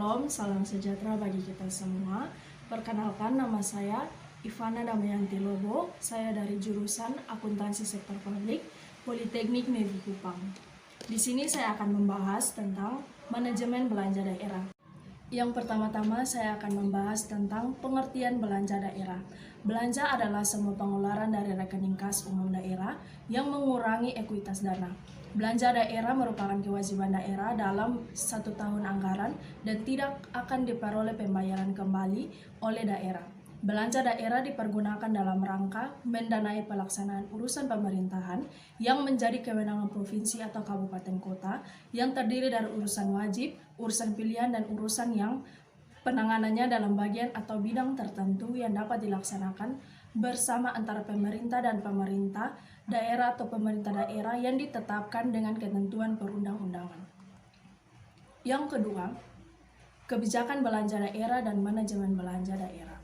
Shalom, salam sejahtera bagi kita semua. Perkenalkan, nama saya Ivana Damayanti Lobo. Saya dari jurusan Akuntansi Sektor Publik, Politeknik Negeri Kupang. Di sini saya akan membahas tentang manajemen belanja daerah. Yang pertama-tama saya akan membahas tentang pengertian belanja daerah. Belanja adalah semua pengeluaran dari rekening kas umum daerah yang mengurangi ekuitas dana. Belanja daerah merupakan kewajiban daerah dalam 1 tahun anggaran dan tidak akan diperoleh pembayaran kembali oleh daerah. Belanja daerah dipergunakan dalam rangka mendanai pelaksanaan urusan pemerintahan yang menjadi kewenangan provinsi atau kabupaten kota yang terdiri dari urusan wajib, urusan pilihan, dan urusan yang penanganannya dalam bagian atau bidang tertentu yang dapat dilaksanakan bersama antara pemerintah dan pemerintah daerah atau pemerintah daerah yang ditetapkan dengan ketentuan perundang-undangan. Yang kedua, kebijakan belanja daerah dan manajemen belanja daerah.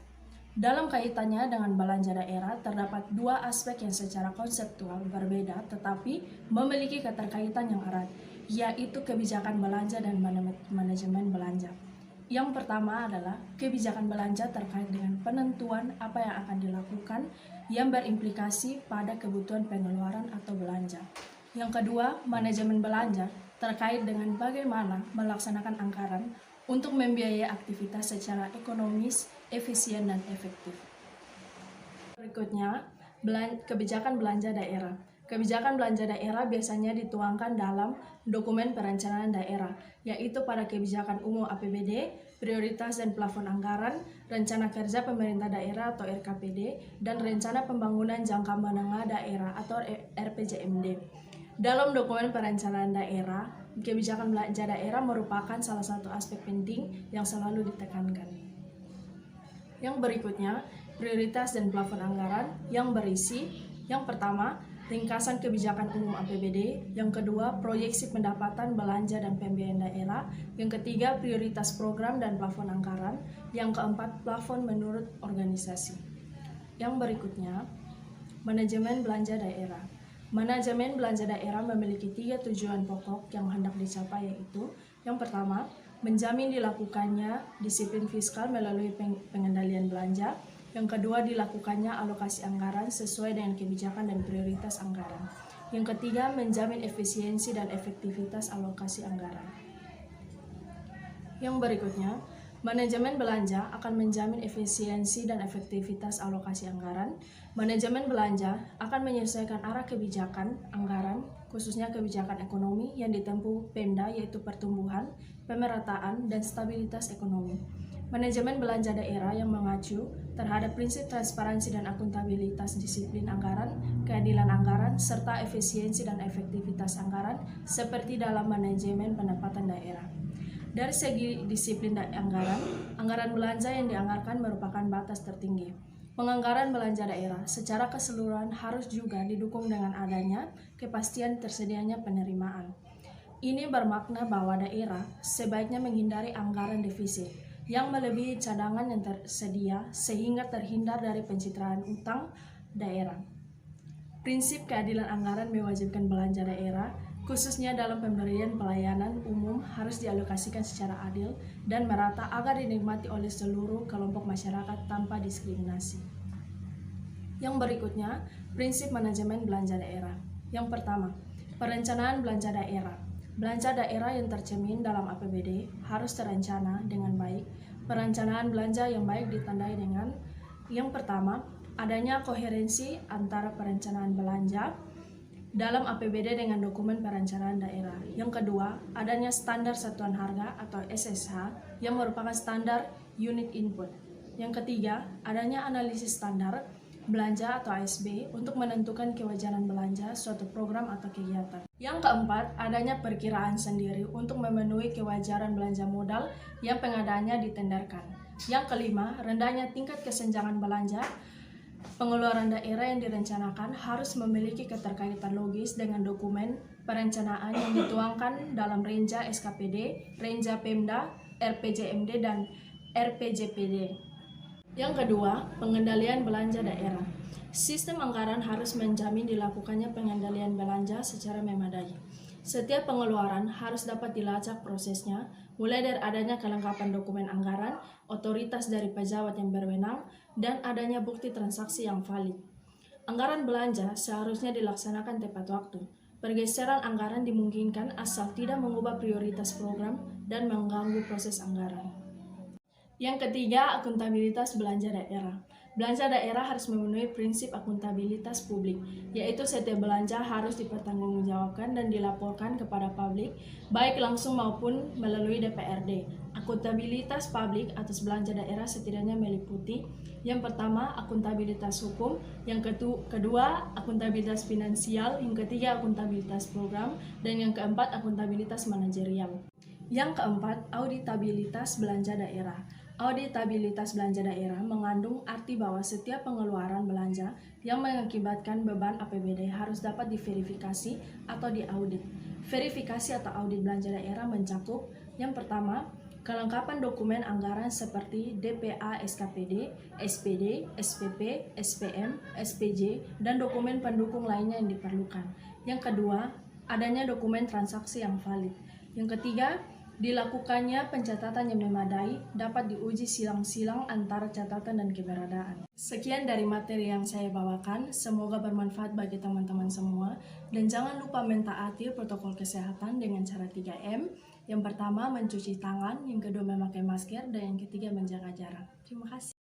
Dalam kaitannya dengan belanja daerah, terdapat dua aspek yang secara konseptual berbeda tetapi memiliki keterkaitan yang erat, yaitu kebijakan belanja dan manajemen belanja. Yang pertama adalah kebijakan belanja terkait dengan penentuan apa yang akan dilakukan yang berimplikasi pada kebutuhan pengeluaran atau belanja. Yang kedua, manajemen belanja terkait dengan bagaimana melaksanakan anggaran untuk membiayai aktivitas secara ekonomis, efisien, dan efektif. Berikutnya, kebijakan belanja daerah. Kebijakan belanja daerah biasanya dituangkan dalam dokumen perencanaan daerah, yaitu pada kebijakan umum APBD, prioritas dan plafon anggaran, rencana kerja pemerintah daerah atau RKPD, dan rencana pembangunan jangka menengah daerah atau RPJMD. Dalam dokumen perencanaan daerah, kebijakan belanja daerah merupakan salah satu aspek penting yang selalu ditekankan. Yang berikutnya, prioritas dan plafon anggaran yang berisi yang pertama, ringkasan kebijakan umum APBD, yang kedua, proyeksi pendapatan, belanja, dan pembiayaan daerah, yang ketiga, prioritas program dan plafon anggaran, yang keempat, plafon menurut organisasi. Yang berikutnya, manajemen belanja daerah. Manajemen belanja daerah memiliki 3 tujuan pokok yang hendak dicapai, yaitu yang pertama, menjamin dilakukannya disiplin fiskal melalui pengendalian belanja. Yang kedua, dilakukannya alokasi anggaran sesuai dengan kebijakan dan prioritas anggaran. Yang ketiga, menjamin efisiensi dan efektivitas alokasi anggaran. Yang berikutnya, manajemen belanja akan menjamin efisiensi dan efektivitas alokasi anggaran. Manajemen belanja akan menyesuaikan arah kebijakan anggaran, khususnya kebijakan ekonomi yang ditempuh Pemda, yaitu pertumbuhan, pemerataan, dan stabilitas ekonomi. Manajemen belanja daerah yang mengacu terhadap prinsip transparansi dan akuntabilitas, disiplin anggaran, keadilan anggaran, serta efisiensi dan efektivitas anggaran seperti dalam manajemen pendapatan daerah. Dari segi disiplin anggaran belanja yang dianggarkan merupakan batas tertinggi. Penganggaran belanja daerah secara keseluruhan harus juga didukung dengan adanya kepastian tersedianya penerimaan. Ini bermakna bahwa daerah sebaiknya menghindari anggaran defisit yang melebihi cadangan yang tersedia sehingga terhindar dari pencitraan utang daerah. Prinsip keadilan anggaran mewajibkan belanja daerah, khususnya dalam pemberian pelayanan umum, harus dialokasikan secara adil dan merata agar dinikmati oleh seluruh kelompok masyarakat tanpa diskriminasi. Yang berikutnya, prinsip manajemen belanja daerah. Yang pertama, perencanaan belanja daerah. Belanja daerah yang tercermin dalam APBD harus terencana dengan baik. Perencanaan belanja yang baik ditandai dengan yang pertama, adanya koherensi antara perencanaan belanja dalam APBD dengan dokumen perencanaan daerah. Yang kedua, adanya standar satuan harga atau SSH yang merupakan standar unit input. Yang ketiga, adanya analisis standar belanja atau ASB untuk menentukan kewajaran belanja suatu program atau kegiatan. Yang keempat, adanya perkiraan sendiri untuk memenuhi kewajaran belanja modal yang pengadaannya ditenderkan. Yang kelima, rendahnya tingkat kesenjangan belanja. Pengeluaran daerah yang direncanakan harus memiliki keterkaitan logis dengan dokumen perencanaan yang dituangkan dalam Renja SKPD, Renja Pemda, RPJMD, dan RPJPD. Yang kedua, pengendalian belanja daerah. Sistem anggaran harus menjamin dilakukannya pengendalian belanja secara memadai. Setiap pengeluaran harus dapat dilacak prosesnya, mulai dari adanya kelengkapan dokumen anggaran, otoritas dari pejabat yang berwenang, dan adanya bukti transaksi yang valid. Anggaran belanja seharusnya dilaksanakan tepat waktu. Pergeseran anggaran dimungkinkan asal tidak mengubah prioritas program dan mengganggu proses anggaran. Yang ketiga, akuntabilitas belanja daerah. Belanja daerah harus memenuhi prinsip akuntabilitas publik, yaitu setiap belanja harus dipertanggungjawabkan dan dilaporkan kepada publik, baik langsung maupun melalui DPRD. Akuntabilitas publik atas belanja daerah setidaknya meliputi: yang pertama, akuntabilitas hukum; yang kedua, akuntabilitas finansial; yang ketiga, akuntabilitas program; dan yang keempat, akuntabilitas manajerial. Yang keempat, auditabilitas belanja daerah. Auditabilitas belanja daerah mengandung arti bahwa setiap pengeluaran belanja yang mengakibatkan beban APBD harus dapat diverifikasi atau diaudit. Verifikasi atau audit belanja daerah mencakup: yang pertama, kelengkapan dokumen anggaran seperti DPA, SKPD, SPD, SPP, SPM, SPJ, dan dokumen pendukung lainnya yang diperlukan. Yang kedua, adanya dokumen transaksi yang valid. Yang ketiga, dilakukannya pencatatan yang memadai, dapat diuji silang-silang antara catatan dan keberadaan. Sekian dari materi yang saya bawakan, semoga bermanfaat bagi teman-teman semua, dan jangan lupa mentaati protokol kesehatan dengan cara 3M. Yang pertama, mencuci tangan; yang kedua, memakai masker; dan yang ketiga, menjaga jarak. Terima kasih.